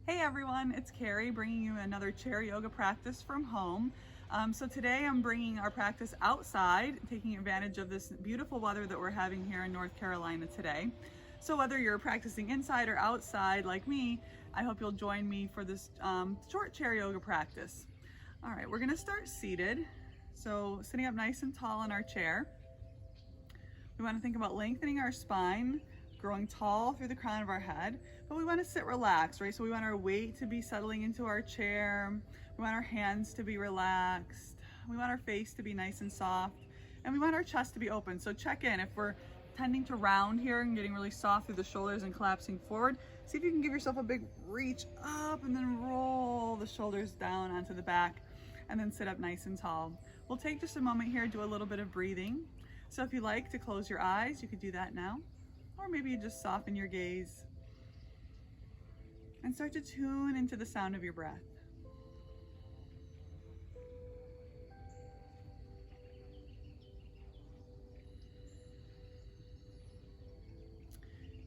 Hey everyone, it's Carrie bringing you another chair yoga practice from home. So today I'm bringing our practice outside, taking advantage of this beautiful weather that we're having here in North Carolina today. So whether you're practicing inside or outside like me, I hope you'll join me for this short chair yoga practice. All right, we're gonna start seated. So sitting up nice and tall in our chair. We wanna think about lengthening our spine, growing tall through the crown of our head, but we want to sit relaxed, right? So we want our weight to be settling into our chair. We want our hands to be relaxed. We want our face to be nice and soft, and we want our chest to be open. So check in if we're tending to round here and getting really soft through the shoulders and collapsing forward. See if you can give yourself a big reach up and then roll the shoulders down onto the back and then sit up nice and tall. We'll take just a moment here, do a little bit of breathing. So if you like to close your eyes, you could do that now. Or maybe you just soften your gaze and start to tune into the sound of your breath.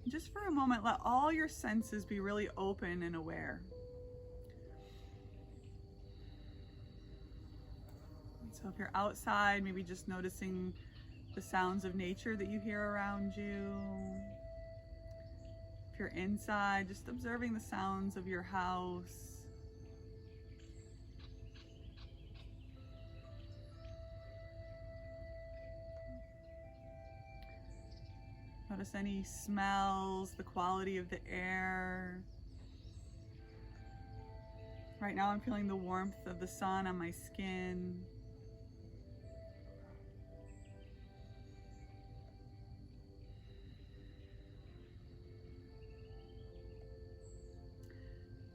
Just for a moment, let all your senses be really open and aware. So if you're outside, maybe just noticing the sounds of nature that you hear around you. If you're inside, just observing the sounds of your house. Notice any smells, the quality of the air. Right now I'm feeling the warmth of the sun on my skin.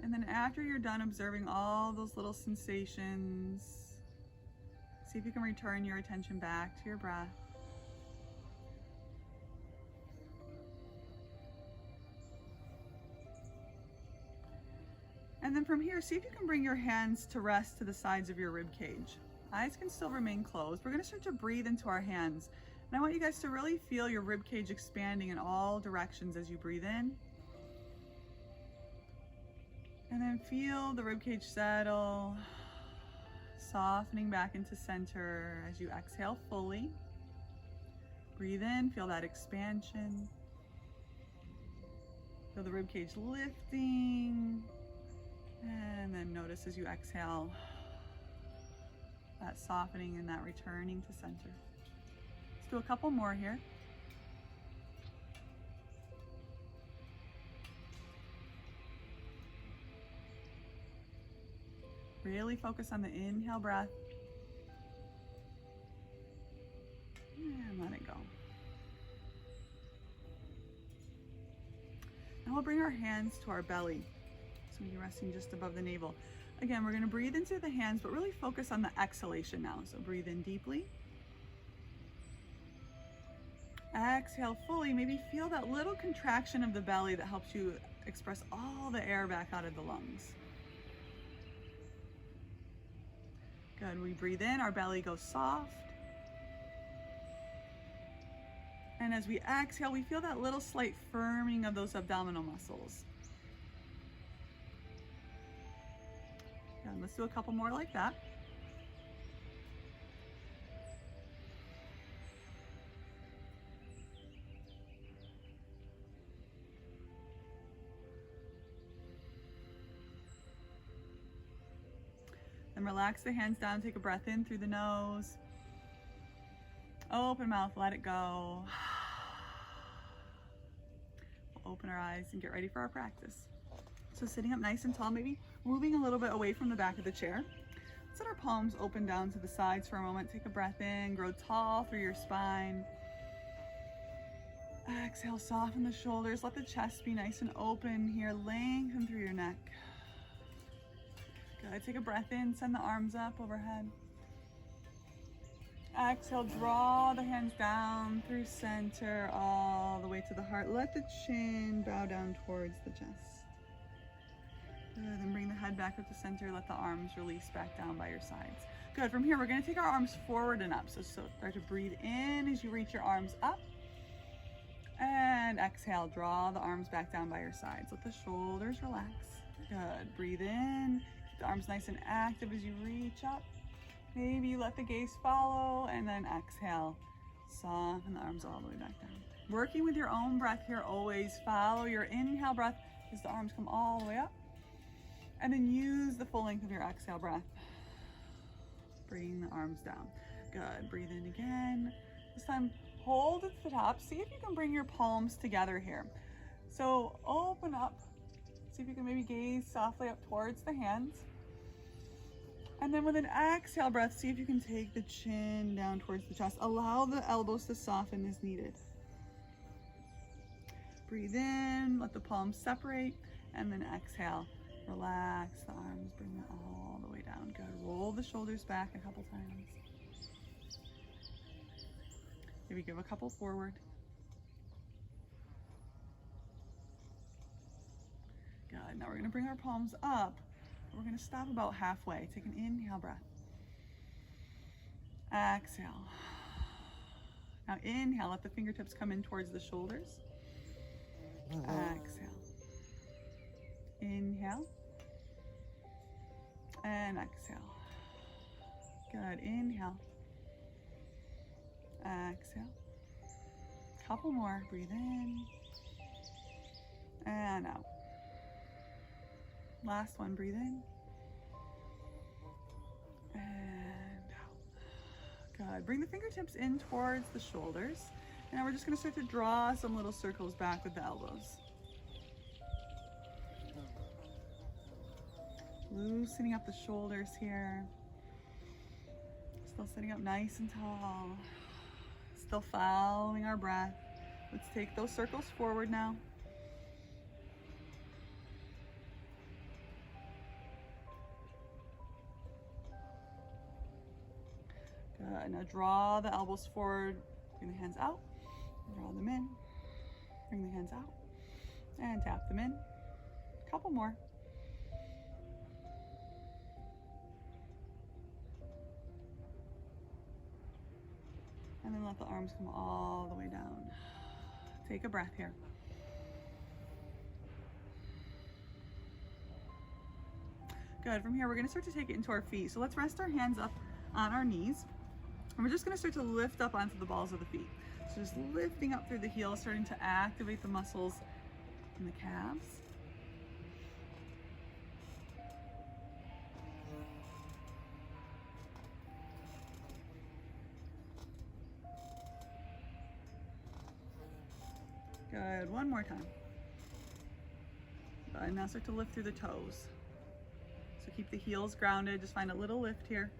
And then after you're done observing all those little sensations, see if you can return your attention back to your breath. And then from here, see if you can bring your hands to rest to the sides of your rib cage. Eyes can still remain closed. We're going to start to breathe into our hands. And I want you guys to really feel your rib cage expanding in all directions as you breathe in. And then feel the ribcage settle, softening back into center as you exhale fully. Breathe in, feel that expansion. Feel the ribcage lifting. And then notice as you exhale, that softening and that returning to center. Let's do a couple more here. Really focus on the inhale breath and let it go. Now we'll bring our hands to our belly. So you're resting just above the navel. Again, we're going to breathe into the hands, but really focus on the exhalation now. So breathe in deeply. Exhale fully. Maybe feel that little contraction of the belly that helps you express all the air back out of the lungs. Good, we breathe in, our belly goes soft. And as we exhale, we feel that little slight firming of those abdominal muscles. Good, let's do a couple more like that. Then relax the hands down, take a breath in through the nose. Open mouth, let it go. We'll open our eyes and get ready for our practice. So sitting up nice and tall, maybe moving a little bit away from the back of the chair. Let's let our palms open down to the sides for a moment. Take a breath in, grow tall through your spine. Exhale, soften the shoulders. Let the chest be nice and open here. Lengthen through your neck. Good, take a breath in, send the arms up overhead. Exhale, draw the hands down through center, all the way to the heart. Let the chin bow down towards the chest. Good, then bring the head back up to center. Let the arms release back down by your sides. Good, from here, we're gonna take our arms forward and up. So start to breathe in as you reach your arms up. And exhale, draw the arms back down by your sides. Let the shoulders relax. Good, breathe in. Keep the arms nice and active as you reach up. Maybe you let the gaze follow, and then exhale. Soften the arms all the way back down. Working with your own breath here, always follow your inhale breath as the arms come all the way up. And then use the full length of your exhale breath. Bring the arms down. Good, breathe in again. This time, hold at the top. See if you can bring your palms together here. So open up. See if you can maybe gaze softly up towards the hands. And then with an exhale breath, see if you can take the chin down towards the chest. Allow the elbows to soften as needed. Breathe in, let the palms separate, and then exhale. Relax the arms, bring them all the way down. Good, roll the shoulders back a couple times. Maybe give a couple forward. Good, now we're gonna bring our palms up. We're gonna stop about halfway. Take an inhale breath. Exhale. Now inhale, let the fingertips come in towards the shoulders. Exhale. Inhale. And exhale. Good, inhale. Exhale. Couple more, breathe in. And out. Last one, breathe in. And out. Good. Bring the fingertips in towards the shoulders. And now we're just going to start to draw some little circles back with the elbows. Loosening up the shoulders here. Still sitting up nice and tall. Still following our breath. Let's take those circles forward now. Good. Now draw the elbows forward. Bring the hands out. Draw them in. Bring the hands out. And tap them in. A couple more. And then let the arms come all the way down. Take a breath here. Good. From here, we're going to start to take it into our feet. So let's rest our hands up on our knees. And we're just going to start to lift up onto the balls of the feet. So just lifting up through the heels, starting to activate the muscles in the calves. Good, one more time. Good, now start to lift through the toes. So keep the heels grounded, just find a little lift here.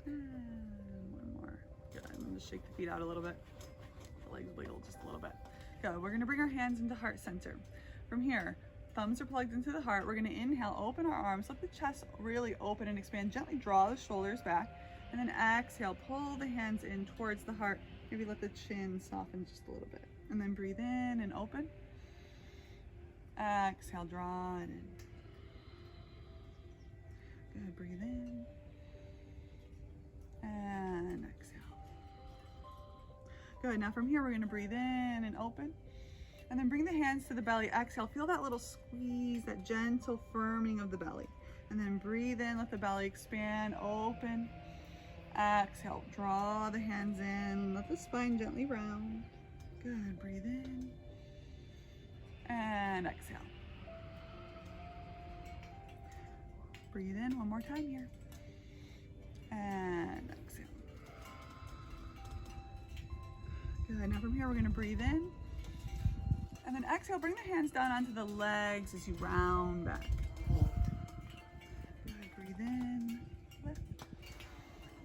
And one more. Good, and then just shake the feet out a little bit. The legs wiggle just a little bit. Good, we're gonna bring our hands into heart center. From here, thumbs are plugged into the heart. We're gonna inhale, open our arms, let the chest really open and expand. Gently draw the shoulders back. And then exhale, pull the hands in towards the heart. Maybe let the chin soften just a little bit. And then breathe in and open. Exhale, draw it in. Good, breathe in. And exhale. Good, now from here we're gonna breathe in and open. And then bring the hands to the belly. Exhale, feel that little squeeze, that gentle firming of the belly. And then breathe in, let the belly expand, open. Exhale, draw the hands in, let the spine gently round. Good, breathe in. And exhale. Breathe in one more time here. And exhale. Good, now from here we're gonna breathe in. And then exhale, bring the hands down onto the legs as you round back. Good, breathe in, lift.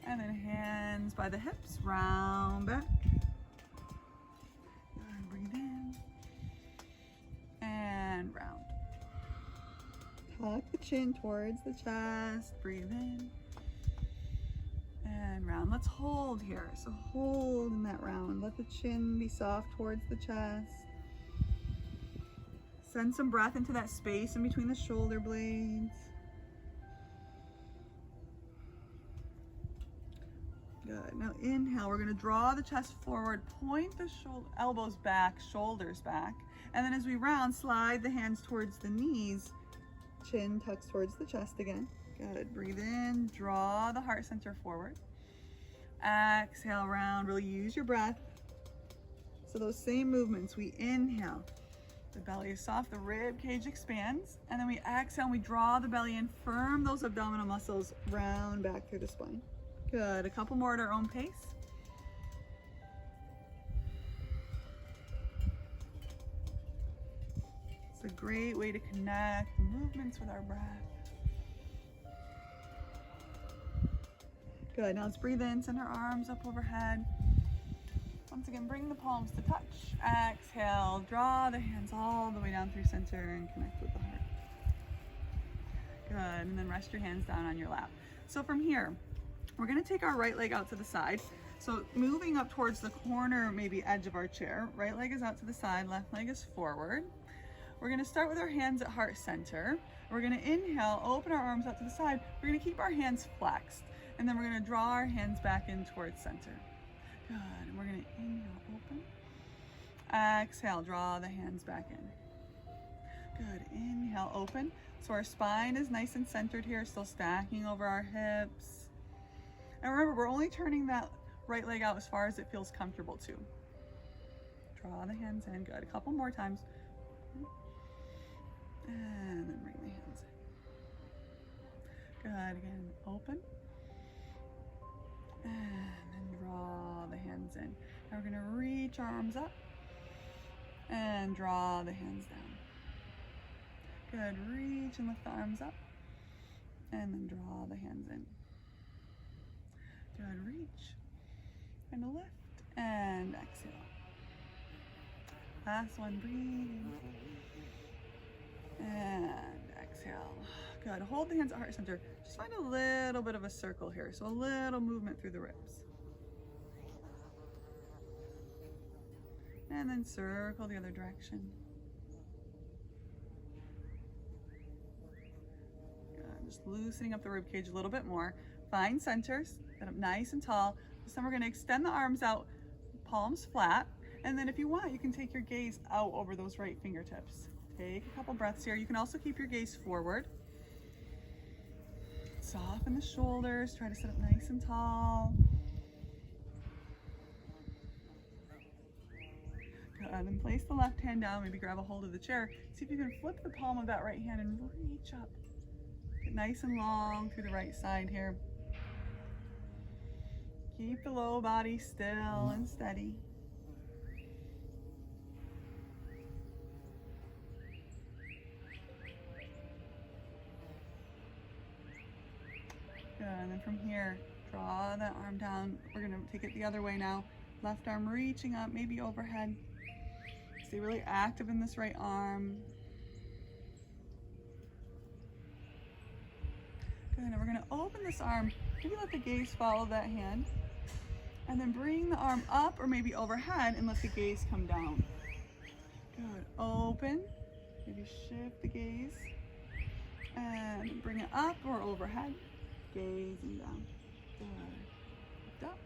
And then hands by the hips, round back. Good, breathe in. And round. Tuck the chin towards the chest, breathe in. And round. Let's hold here. So hold in that round. Let the chin be soft towards the chest. Send some breath into that space in between the shoulder blades. Good. Now inhale, we're going to draw the chest forward, point the elbows back, shoulders back. And then as we round, slide the hands towards the knees, chin tucks towards the chest again. Good. Breathe in, draw the heart center forward. Exhale, round, really use your breath. So those same movements, we inhale, the belly is soft, the rib cage expands, and then we exhale and we draw the belly in, firm those abdominal muscles, round back through the spine. Good, a couple more at our own pace. It's a great way to connect the movements with our breath. Good, now let's breathe in, send our arms up overhead. Once again, bring the palms to touch. Exhale, draw the hands all the way down through center and connect with the heart. Good, and then rest your hands down on your lap. So from here, we're gonna take our right leg out to the side. So moving up towards the corner, maybe edge of our chair. Right leg is out to the side, left leg is forward. We're gonna start with our hands at heart center. We're gonna inhale, open our arms out to the side. We're gonna keep our hands flexed. And then we're gonna draw our hands back in towards center. Good, and we're gonna inhale, open. Exhale, draw the hands back in. Good, inhale, open. So our spine is nice and centered here, still stacking over our hips. And remember, we're only turning that right leg out as far as it feels comfortable to. Draw the hands in, good. A couple more times. And then bring the hands in. Good, again, open. And then draw the hands in. Now we're gonna reach our arms up and draw the hands down. Good, reach and lift the arms up and then draw the hands in. Good, reach and lift and exhale. Last one, breathe and exhale. Good, hold the hands at heart center. Just find a little bit of a circle here, so a little movement through the ribs. And then circle the other direction. Good, just loosening up the rib cage a little bit more. Find centers, sit up nice and tall. This time we're gonna extend the arms out, palms flat. And then if you want, you can take your gaze out over those right fingertips. Take a couple breaths here. You can also keep your gaze forward. Soften the shoulders, try to sit up nice and tall. Good, and then place the left hand down, maybe grab a hold of the chair. See if you can flip the palm of that right hand and reach up. Get nice and long through the right side here. Keep the low body still and steady. Good, and then from here, draw that arm down. We're gonna take it the other way now. Left arm reaching up, maybe overhead. Stay really active in this right arm. Good, and we're gonna open this arm. Maybe let the gaze follow that hand. And then bring the arm up or maybe overhead and let the gaze come down. Good, open. Maybe shift the gaze. And bring it up or overhead. Gazing down. Good. Lift up.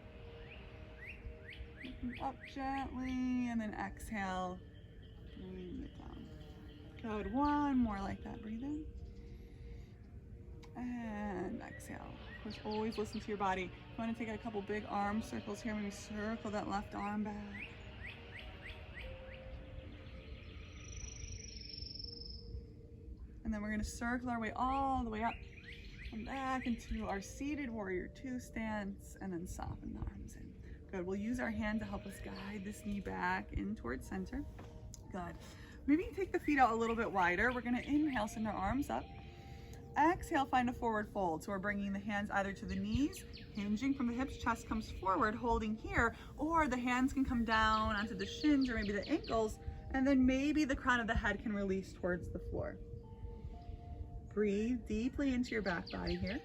Looking up gently and then exhale. Bring it down. Good. One more like that. Breathe in. And exhale. Of course, always listen to your body. You want to take a couple big arm circles here. Maybe circle that left arm back. And then we're going to circle our way all the way up. Come back into our seated warrior two stance and then soften the arms in. Good, we'll use our hand to help us guide this knee back in towards center. Good. Maybe take the feet out a little bit wider. We're gonna inhale, send our arms up. Exhale, find a forward fold. So we're bringing the hands either to the knees, hinging from the hips, chest comes forward, holding here, or the hands can come down onto the shins or maybe the ankles, and then maybe the crown of the head can release towards the floor. Breathe deeply into your back body here.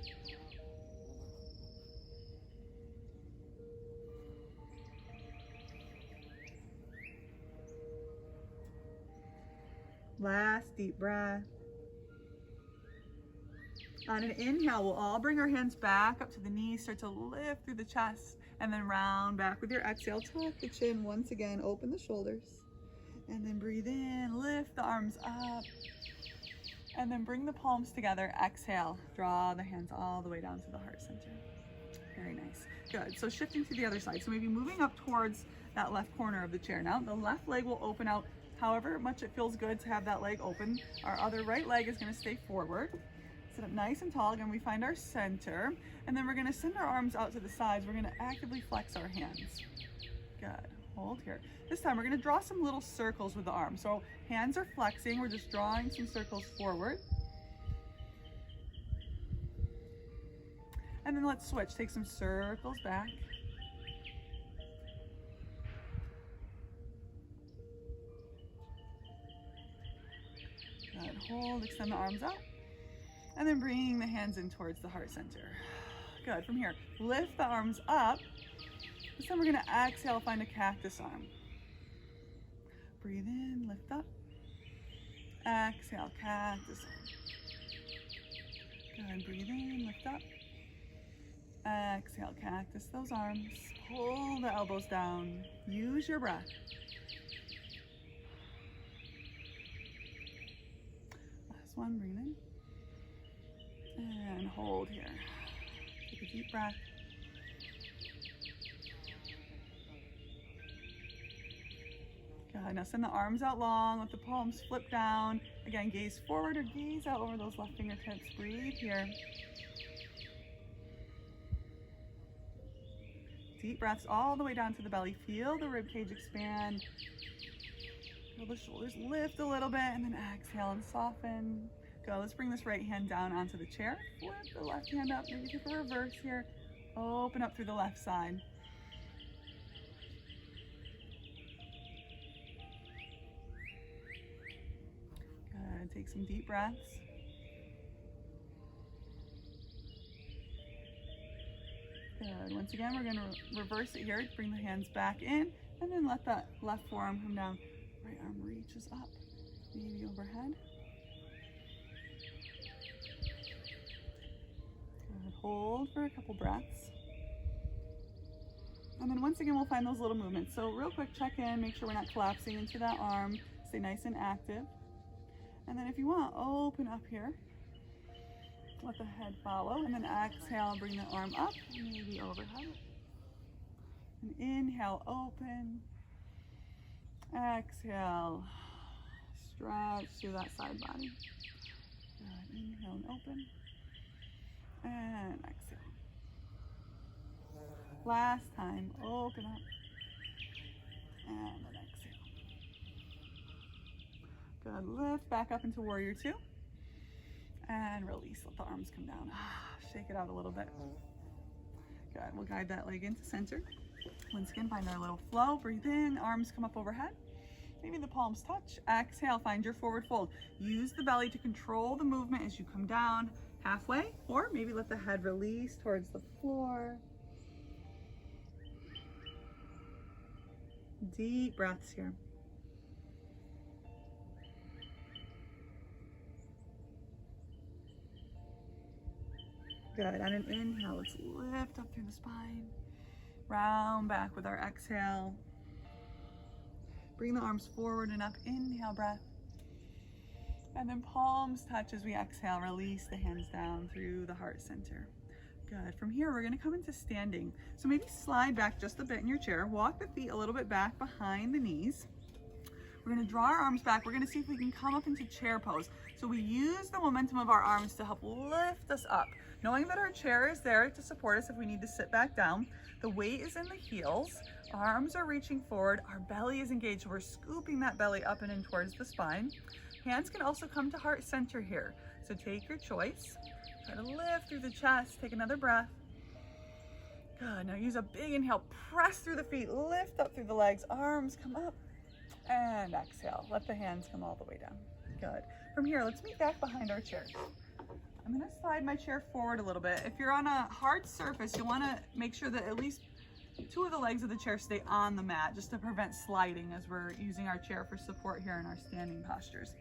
Last deep breath. On an inhale, we'll all bring our hands back up to the knees, start to lift through the chest, and then round back with your exhale. Tuck the chin once again, open the shoulders, and then breathe in, lift the arms up, and then bring the palms together. Exhale, draw the hands all the way down to the heart center. Very nice. Good. So shifting to the other side. So maybe moving up towards that left corner of the chair. Now the left leg will open out however much it feels good to have that leg open. Our other right leg is going to stay forward. Sit up nice and tall. Again, we find our center, and then we're going to send our arms out to the sides. We're going to actively flex our hands. Good. Hold here. This time we're going to draw some little circles with the arms. So hands are flexing. We're just drawing some circles forward. And then let's switch. Take some circles back. Good. Hold, extend the arms out. And then bringing the hands in towards the heart center. Good. From here, lift the arms up. This time we're going to exhale, find a cactus arm. Breathe in, lift up. Exhale, cactus arm. Good. Breathe in, lift up. Exhale, cactus those arms. Pull the elbows down. Use your breath. Last one, breathe in. And hold here. Take a deep breath. Good. Now send the arms out long. Let the palms flip down. Again, gaze forward or gaze out over those left fingertips. Breathe here. Deep breaths all the way down to the belly. Feel the rib cage expand. Feel the shoulders lift a little bit, and then exhale and soften. Go. Let's bring this right hand down onto the chair. Flip the left hand up. Maybe take a reverse here. Open up through the left side. Good. Take some deep breaths. Good. Once again, we're going to reverse it here. Bring the hands back in, and then let that left forearm come down. Right arm reaches up, maybe overhead. Good. Hold for a couple breaths. And then once again, we'll find those little movements. So real quick, check in, make sure we're not collapsing into that arm. Stay nice and active. And then if you want, open up here. Let the head follow, and then exhale, bring the arm up, maybe overhead. And inhale, open. Exhale, stretch through that side body. Good. Inhale and open. And exhale. Last time, open up. And then exhale. Good. Lift back up into warrior two. And release, let the arms come down. Shake it out a little bit. Good, we'll guide that leg into center. Once again, find our little flow. Breathe in, arms come up overhead. Maybe the palms touch. Exhale, find your forward fold. Use the belly to control the movement as you come down halfway, or maybe let the head release towards the floor. Deep breaths here. Good. On an inhale, let's lift up through the spine. Round back with our exhale. Bring the arms forward and up. Inhale, breath. And then palms touch as we exhale. Release the hands down through the heart center. Good. From here, we're going to come into standing. So maybe slide back just a bit in your chair. Walk the feet a little bit back behind the knees. We're going to draw our arms back. We're going to see if we can come up into chair pose. So we use the momentum of our arms to help lift us up. Knowing that our chair is there to support us if we need to sit back down. The weight is in the heels. Arms are reaching forward. Our belly is engaged. We're scooping that belly up and in towards the spine. Hands can also come to heart center here. So take your choice. Try to lift through the chest. Take another breath. Good. Now use a big inhale. Press through the feet. Lift up through the legs. Arms come up. And exhale. Let the hands come all the way down. Good. From here, let's meet back behind our chairs. I'm going to slide my chair forward a little bit. If you're on a hard surface, you want to make sure that at least two of the legs of the chair stay on the mat, just to prevent sliding as we're using our chair for support here in our standing postures.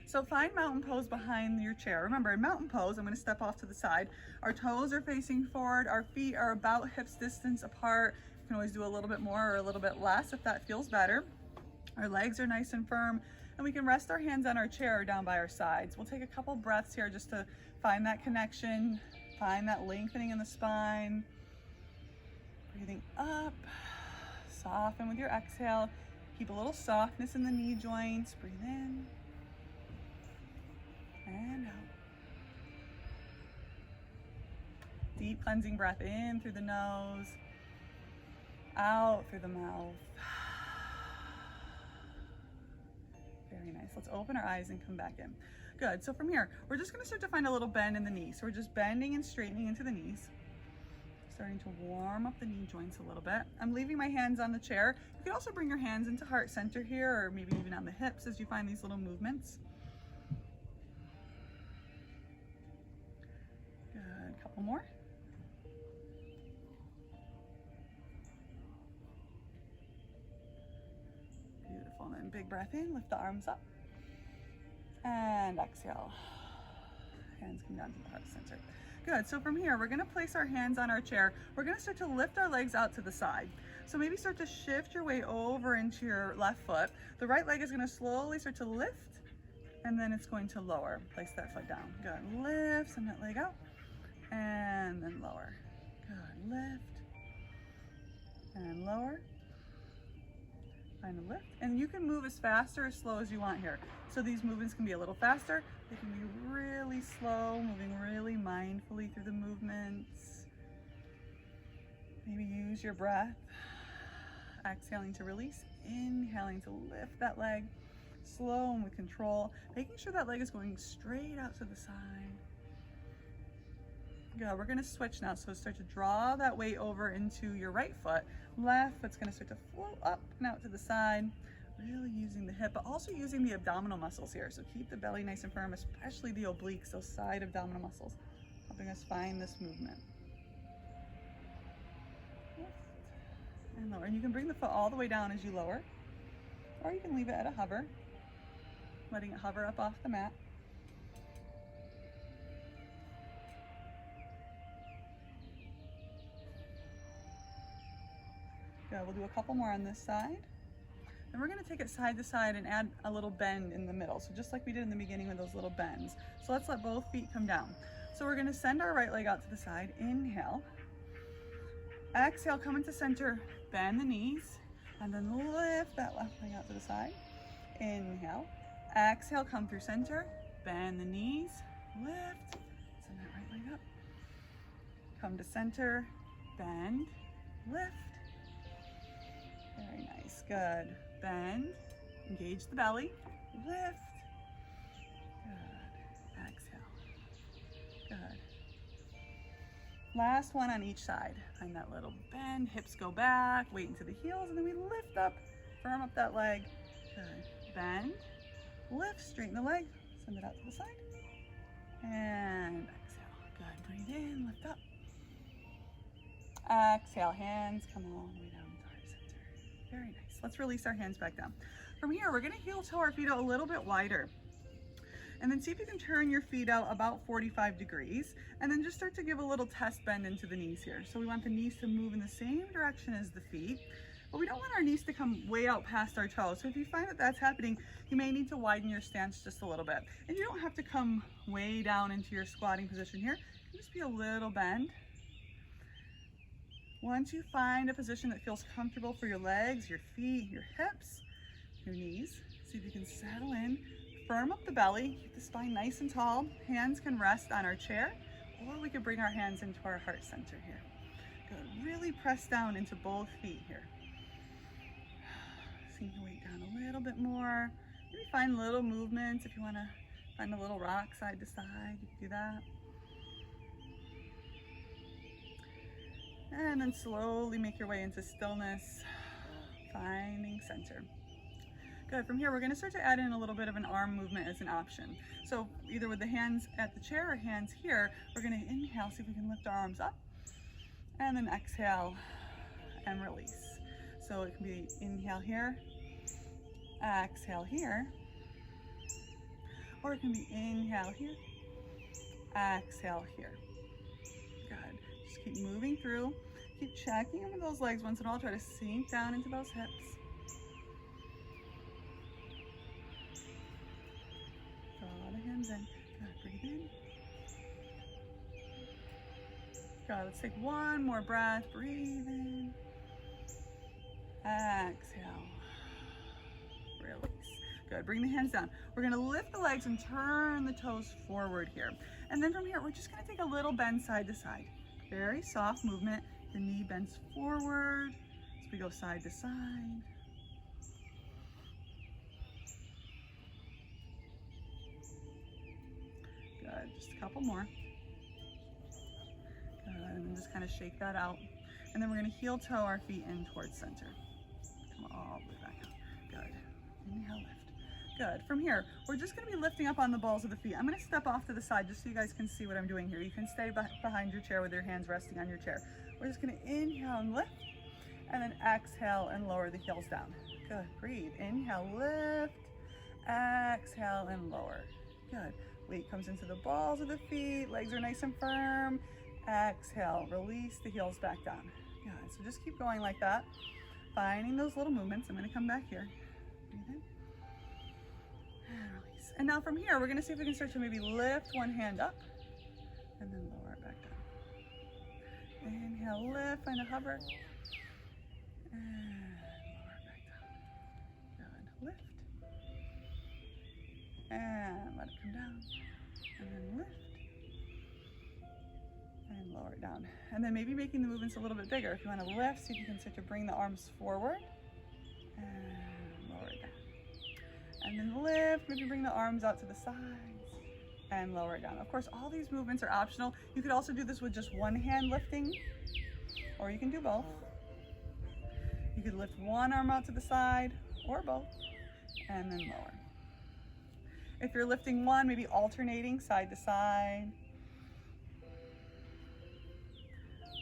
So find mountain pose behind your chair. Remember, in mountain pose, I'm going to step off to the side. Our toes are facing forward. Our feet are about hips distance apart. You can always do a little bit more or a little bit less if that feels better. Our legs are nice and firm, and we can rest our hands on our chair or down by our sides. We'll take a couple breaths here just to find that connection, find that lengthening in the spine. Breathing up, soften with your exhale. Keep a little softness in the knee joints. Breathe in and out. Deep cleansing breath in through the nose, out through the mouth. Very nice. Let's open our eyes and come back in. Good. So from here, we're just going to start to find a little bend in the knees. So we're just bending and straightening into the knees. Starting to warm up the knee joints a little bit. I'm leaving my hands on the chair. You can also bring your hands into heart center here, or maybe even on the hips as you find these little movements. Good. Couple more. Beautiful. And then big breath in, lift the arms up. And exhale. Hands come down to the heart center. Good. So from here, we're going to place our hands on our chair. We're going to start to lift our legs out to the side. So maybe start to shift your weight over into your left foot. The right leg is going to slowly start to lift, and then it's going to lower. Place that foot down. Good. Lift, send that leg out, and then lower. Good. Lift and lower. Find a lift, and you can move as fast or as slow as you want here. So these movements can be a little faster, they can be really slow, moving really mindfully through the movements. Maybe use your breath, exhaling to release, inhaling to lift that leg, slow and with control, making sure that leg is going straight out to the side. Good. We're going to switch now, so start to draw that weight over into your right foot. Left foot's going to start to float up and out to the side, really using the hip, but also using the abdominal muscles here. So keep the belly nice and firm, especially the obliques, those side abdominal muscles, helping us find this movement. Lift and lower. And you can bring the foot all the way down as you lower, or you can leave it at a hover, letting it hover up off the mat. Good. We'll do a couple more on this side. And we're going to take it side to side and add a little bend in the middle. So just like we did in the beginning with those little bends. So let's let both feet come down. So we're going to send our right leg out to the side. Inhale. Exhale, come into center, bend the knees, and then lift that left leg out to the side. Inhale. Exhale, come through center, bend the knees, lift, send that right leg up. Come to center, bend, lift. Very nice, good. Bend, engage the belly, lift, good. Exhale, good. Last one on each side. Find that little bend, hips go back, weight into the heels, and then we lift up, firm up that leg. Good. Bend, lift, straighten the leg, send it out to the side, and exhale. Good. Breathe in, lift up. Exhale, hands come all the way down to heart center. Very nice. Let's release our hands back down. From here, we're going to heel toe our feet out a little bit wider. And then see if you can turn your feet out about 45 degrees. And then just start to give a little test bend into the knees here. So we want the knees to move in the same direction as the feet. But we don't want our knees to come way out past our toes. So if you find that that's happening, you may need to widen your stance just a little bit. And you don't have to come way down into your squatting position here. You can just be a little bend. Once you find a position that feels comfortable for your legs, your feet, your hips, your knees, see if you can settle in, firm up the belly, keep the spine nice and tall. Hands can rest on our chair, or we could bring our hands into our heart center here. Good. Really press down into both feet here. Sink the weight down a little bit more. Maybe find little movements. If you want to find a little rock side to side, you can do that. And then slowly make your way into stillness, finding center. Good. From here, we're going to start to add in a little bit of an arm movement as an option. So either with the hands at the chair or hands here, we're going to inhale, see if we can lift our arms up, and then exhale and release. So it can be inhale here, exhale here, Or it can be inhale here, exhale here. Good. Just keep moving through. Keep checking in with those legs once in a while. Try to sink down into those hips. Draw the hands in. Good. Breathe in. Good. Let's take one more breath. Breathe in. Exhale. Release. Good. Bring the hands down. We're going to lift the legs and turn the toes forward here. And then from here, we're just going to take a little bend side to side. Very soft movement. The knee bends forward as we go side to side. Good. Just a couple more. Good. And then just kind of shake that out. And then we're going to heel toe our feet in towards center. Come all the way back up. Good. Inhale, lift. Good. From here, we're just going to be lifting up on the balls of the feet. I'm going to step off to the side just so you guys can see what I'm doing here. You can stay behind your chair with your hands resting on your chair. We're just going to inhale and lift, and then exhale and lower the heels down. Good. Breathe. Inhale, lift, exhale, and lower. Good. Weight comes into the balls of the feet. Legs are nice and firm. Exhale. Release the heels back down. Good. So just keep going like that. Finding those little movements. I'm going to come back here. Breathe in. And release. And now from here, we're going to see if we can start to maybe lift one hand up and then lower it back down. Inhale, lift, find a hover. And lower it back down. Good. Lift. And let it come down. And then lift. And lower it down. And then maybe making the movements a little bit bigger. If you want to lift, see if you can start to bring the arms forward. And lower it down. And then lift, maybe bring the arms out to the sides and lower it down. Of course, all these movements are optional. You could also do this with just one hand lifting, or you can do both. You could lift one arm out to the side or both, and then lower. If you're lifting one, maybe alternating side to side.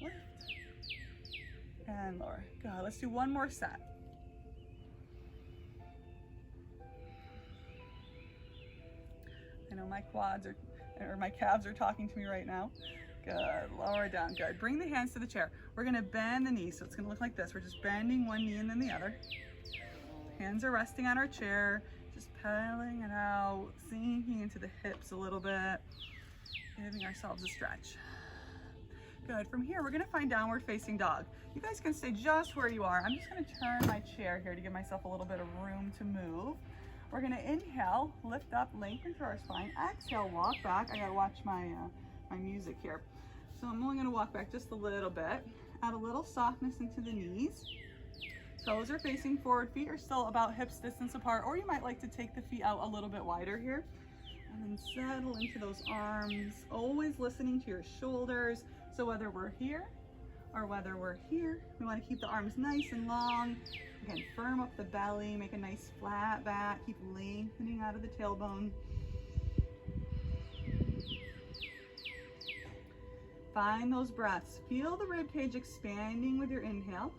Lift and lower. Good. Let's do one more set. I know my quads or my calves are talking to me right now. Good. Lower it down. Good. Bring the hands to the chair. We're going to bend the knees. So it's going to look like this. We're just bending one knee and then the other. Hands are resting on our chair. Just pedaling it out, sinking into the hips a little bit, giving ourselves a stretch. Good. From here, we're going to find downward facing dog. You guys can stay just where you are. I'm just going to turn my chair here to give myself a little bit of room to move. We're going to inhale, lift up, lengthen through our spine. Exhale, walk back. I got to watch my music here. So I'm only going to walk back just a little bit. Add a little softness into the knees. Toes are facing forward. Feet are still about hips distance apart, or you might like to take the feet out a little bit wider here. And then settle into those arms, always listening to your shoulders. So whether we're here or whether we're here, we want to keep the arms nice and long. Again, firm up the belly, make a nice flat back, keep lengthening out of the tailbone. Find those breaths. Feel the rib cage expanding with your inhale.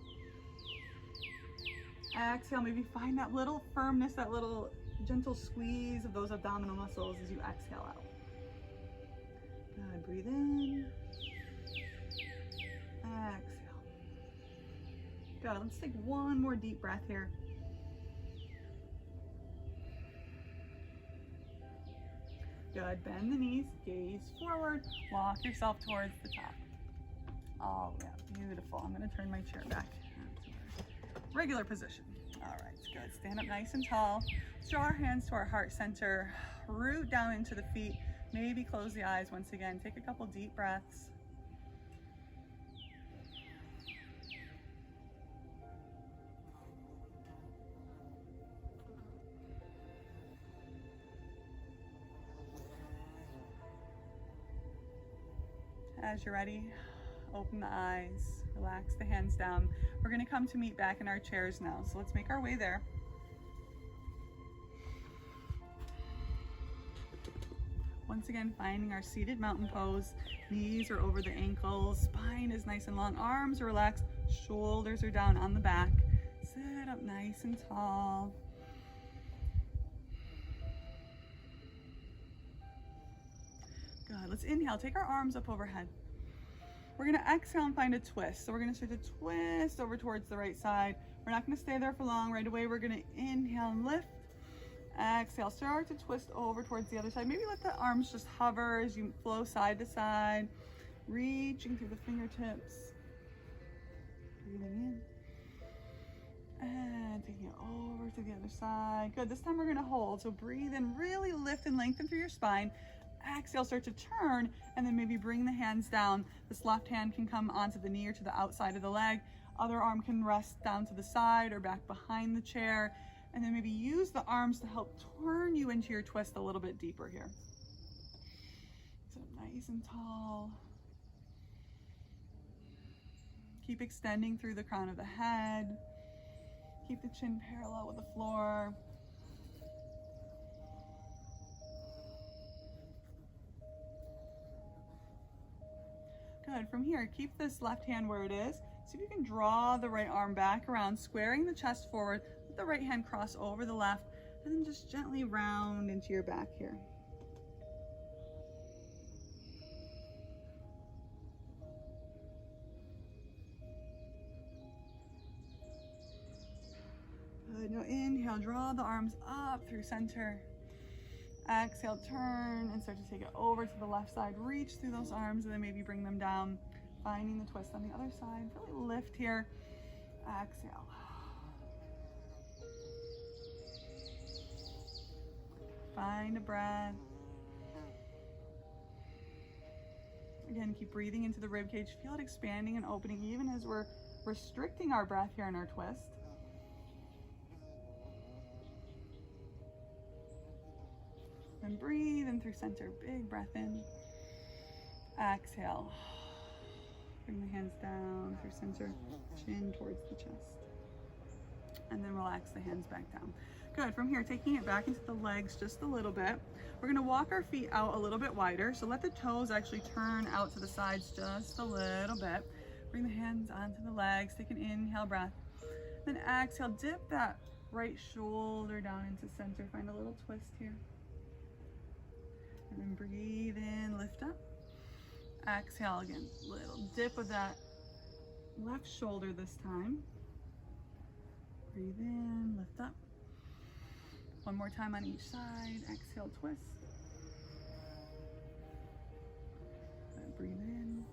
Exhale, maybe find that little firmness, that little gentle squeeze of those abdominal muscles as you exhale out. Good, breathe in. Exhale. Good, let's take one more deep breath here. Good, bend the knees, gaze forward, walk yourself towards the top. Oh yeah, beautiful. I'm gonna turn my chair back to regular position. All right, good. Stand up nice and tall. Draw our hands to our heart center. Root down into the feet. Maybe close the eyes once again. Take a couple deep breaths. As you're ready, open the eyes, relax the hands down. We're going to come to meet back in our chairs now. So let's make our way there. Once again, finding our seated mountain pose. Knees are over the ankles, spine is nice and long, arms are relaxed, shoulders are down on the back. Sit up nice and tall. Good. Let's inhale. Take our arms up overhead. We're going to exhale and find a twist. So we're going to start to twist over towards the right side. We're not going to stay there for long. Right away, we're going to inhale and lift. Exhale. Start to twist over towards the other side. Maybe let the arms just hover as you flow side to side. Reaching through the fingertips. Breathing in. And taking it over to the other side. Good. This time we're going to hold. So breathe in. Really lift and lengthen through your spine. Exhale, start to turn, and then maybe bring the hands down. This left hand can come onto the knee or to the outside of the leg. Other arm can rest down to the side or back behind the chair. And then maybe use the arms to help turn you into your twist a little bit deeper here. So nice and tall. Keep extending through the crown of the head. Keep the chin parallel with the floor. Good. From here, keep this left hand where it is. See if you can draw the right arm back around, squaring the chest forward. Let the right hand cross over the left, and then just gently round into your back here. Good. Now inhale, draw the arms up through center. Exhale, turn and start to take it over to the left side. Reach through those arms and then maybe bring them down, finding the twist on the other side. Really lift here. Exhale. Find a breath. Again, keep breathing into the rib cage. Feel it expanding and opening even as we're restricting our breath here in our twist. And breathe in through center. Big breath in. Exhale. Bring the hands down through center. Chin towards the chest. And then relax the hands back down. Good. From here, taking it back into the legs just a little bit. We're going to walk our feet out a little bit wider. So let the toes actually turn out to the sides just a little bit. Bring the hands onto the legs. Take an inhale breath. Then exhale. Dip that right shoulder down into center. Find a little twist here. And then breathe in, lift up. Exhale again, little dip of that left shoulder this time. Breathe in, lift up. One more time on each side. Exhale, twist. And breathe in.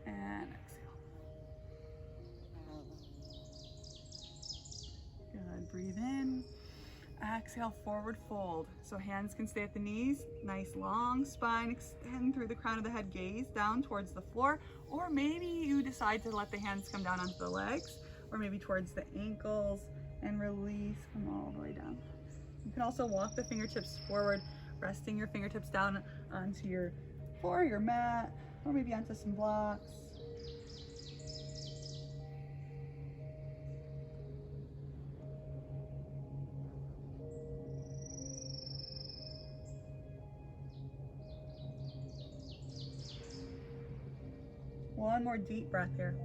And exhale. Good, breathe in. Exhale, forward fold. So hands can stay at the knees. Nice long spine. Extend through the crown of the head. Gaze down towards the floor. Or maybe you decide to let the hands come down onto the legs. Or maybe towards the ankles. And release. Come all the way down. You can also walk the fingertips forward. Resting your fingertips down onto your floor, your mat. Or maybe onto some blocks. One more deep breath here.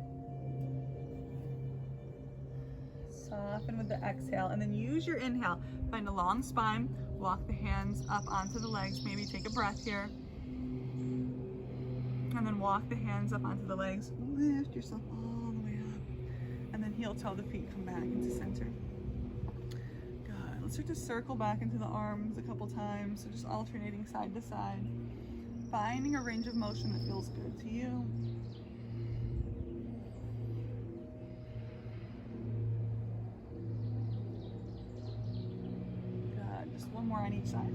Soften with the exhale and then use your inhale. Find a long spine. Walk the hands up onto the legs. Maybe take a breath here. And then walk the hands up onto the legs. Lift yourself all the way up. And then heel toe the feet. Come back into center. Good. Let's start to circle back into the arms a couple times. So just alternating side to side. Finding a range of motion that feels good to you. One more on each side.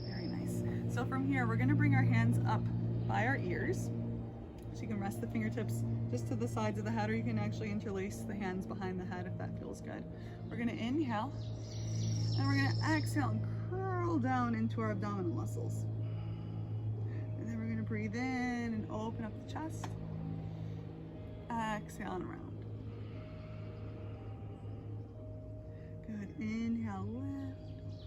Very nice. So from here, we're going to bring our hands up by our ears. So you can rest the fingertips just to the sides of the head, or you can actually interlace the hands behind the head if that feels good. We're going to inhale, and we're going to exhale and curl down into our abdominal muscles. And then we're going to breathe in and open up the chest. Exhale and around. Good. Inhale, lift.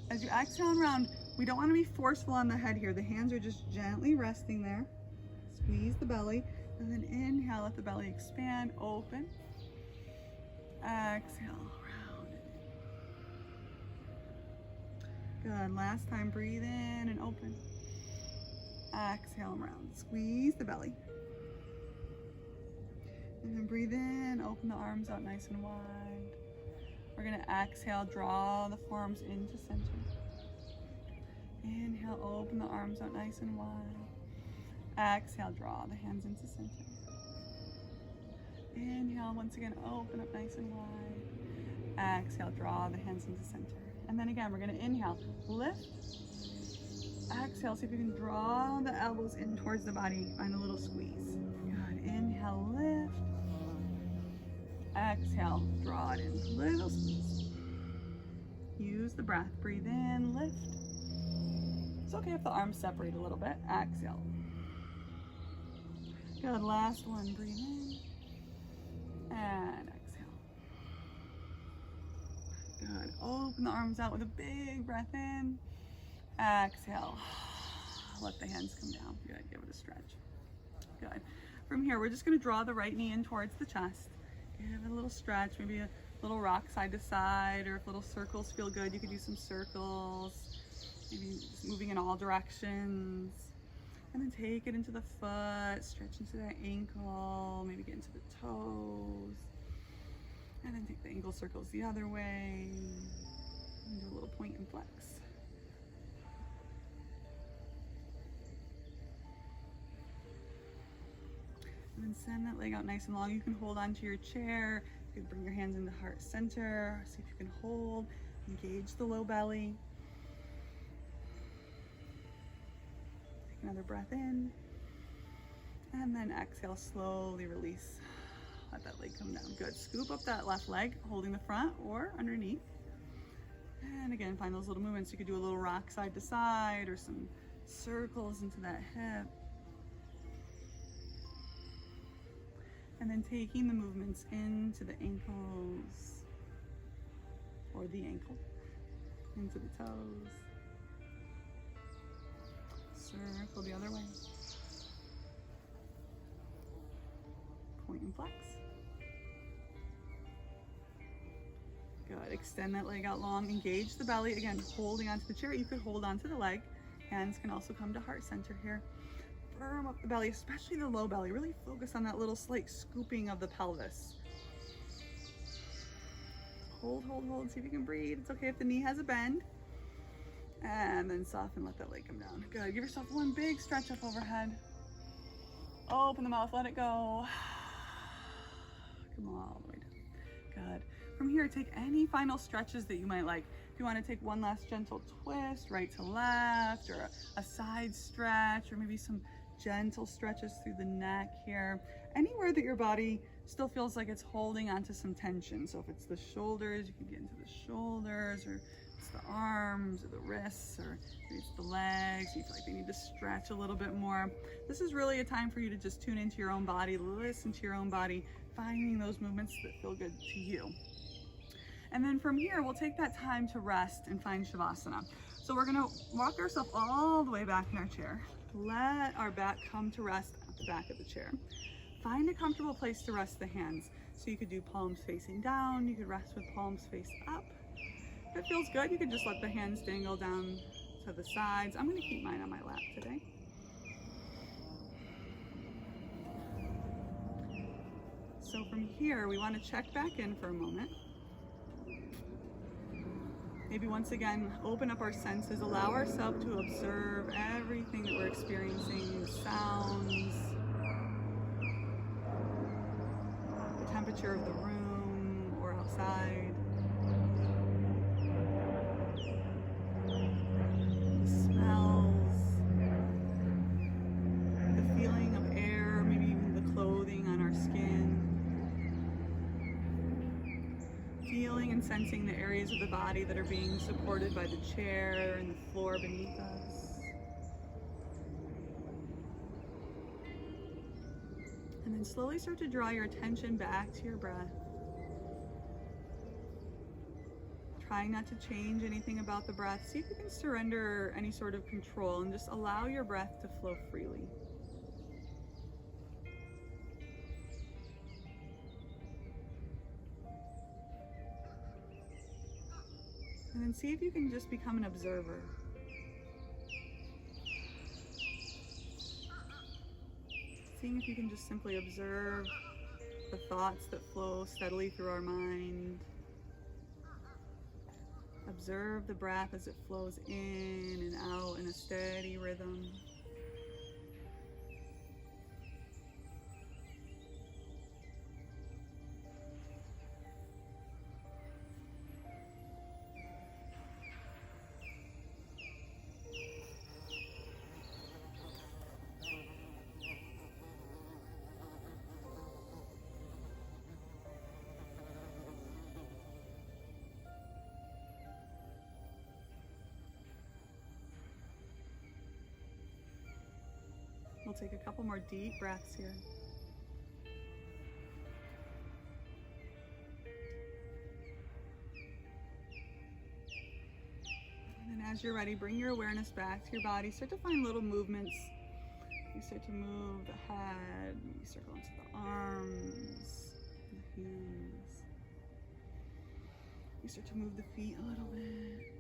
As you exhale and round, we don't want to be forceful on the head here. The hands are just gently resting there. Squeeze the belly, and then inhale, let the belly expand, open. Exhale, round it Good, last time, breathe in and open. Exhale around, squeeze the belly. And then breathe in, open the arms out nice and wide. We're gonna exhale, draw the forearms into center. Inhale, open the arms out nice and wide. Exhale, draw the hands into center. Inhale, once again, open up nice and wide. Exhale, draw the hands into center. And then again, we're gonna inhale, lift. Exhale, see if you can draw the elbows in towards the body, find a little squeeze. Good, inhale, lift. Exhale, draw it in, little squeeze. Use the breath, breathe in, lift. It's okay if the arms separate a little bit. Exhale. Good, last one, breathe in. And exhale. Good, open the arms out with a big breath in. Exhale. Let the hands come down. Good, give it a stretch. Good. From here, we're just gonna draw the right knee in towards the chest. Give it a little stretch, maybe a little rock side to side, or if little circles feel good, you could do some circles. Maybe just moving in all directions. And then take it into the foot, stretch into that ankle, maybe get into the toes. And then take the ankle circles the other way. And do a little point and flex. And then send that leg out nice and long. You can hold onto your chair. You can bring your hands into heart center. See if you can hold, engage the low belly. Take another breath in. And then exhale, slowly release. Let that leg come down. Good. Scoop up that left leg, holding the front or underneath. And again, find those little movements. You could do a little rock side to side or some circles into that hip. And then taking the movements into the ankles or the ankle, into the toes. Circle the other way. Point and flex. Good. Extend that leg out long. Engage the belly. Again, holding onto the chair. You could hold onto the leg. Hands can also come to heart center here. Firm up the belly, especially the low belly. Really focus on that little slight scooping of the pelvis. Hold, hold, hold. See if you can breathe. It's okay if the knee has a bend. And then soften, let that leg come down. Good. Give yourself one big stretch up overhead. Open the mouth, let it go. Come on, all the way down. Good. From here, take any final stretches that you might like. If you want to take one last gentle twist, right to left, or a side stretch, or maybe some gentle stretches through the neck here. Anywhere that your body still feels like it's holding onto some tension. So if it's the shoulders, you can get into the shoulders, or it's the arms, or the wrists, or maybe it's the legs. You feel like they need to stretch a little bit more. This is really a time for you to just tune into your own body, listen to your own body, finding those movements that feel good to you. And then from here, we'll take that time to rest and find Shavasana. So we're gonna walk ourselves all the way back in our chair. Let our back come to rest at the back of the chair. Find a comfortable place to rest the hands. So you could do palms facing down, you could rest with palms face up. If it feels good, you could just let the hands dangle down to the sides. I'm gonna keep mine on my lap today. So from here, we wanna check back in for a moment. Maybe once again, open up our senses, allow ourselves to observe everything that we're experiencing, the sounds, the temperature of the room or outside, the smells, the feeling of air, maybe even the clothing on our skin. Feeling and sensing the areas of the body that are being supported by the chair and the floor beneath us. And then slowly start to draw your attention back to your breath. Trying not to change anything about the breath. See if you can surrender any sort of control and just allow your breath to flow freely. And then And see if you can just become an observer. Seeing if you can just simply observe the thoughts that flow steadily through our mind. Observe the breath as it flows in and out in a steady rhythm. We'll take a couple more deep breaths here. And then as you're ready, bring your awareness back to your body. Start to find little movements. You start to move the head, maybe circle into the arms, the hands. You start to move the feet a little bit.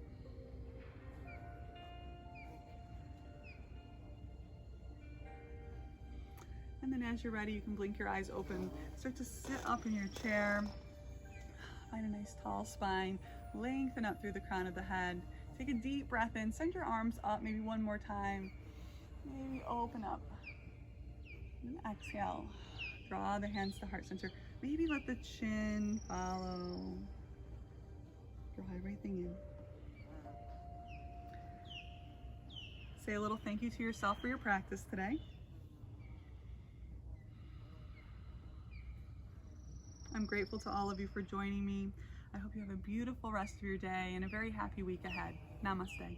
And then as you're ready, you can blink your eyes open. Start to sit up in your chair. Find a nice tall spine. Lengthen up through the crown of the head. Take a deep breath in. Send your arms up maybe one more time. Maybe open up. And exhale. Draw the hands to heart center. Maybe let the chin follow. Draw everything in. Say a little thank you to yourself for your practice today. I'm grateful to all of you for joining me. I hope you have a beautiful rest of your day and a very happy week ahead. Namaste.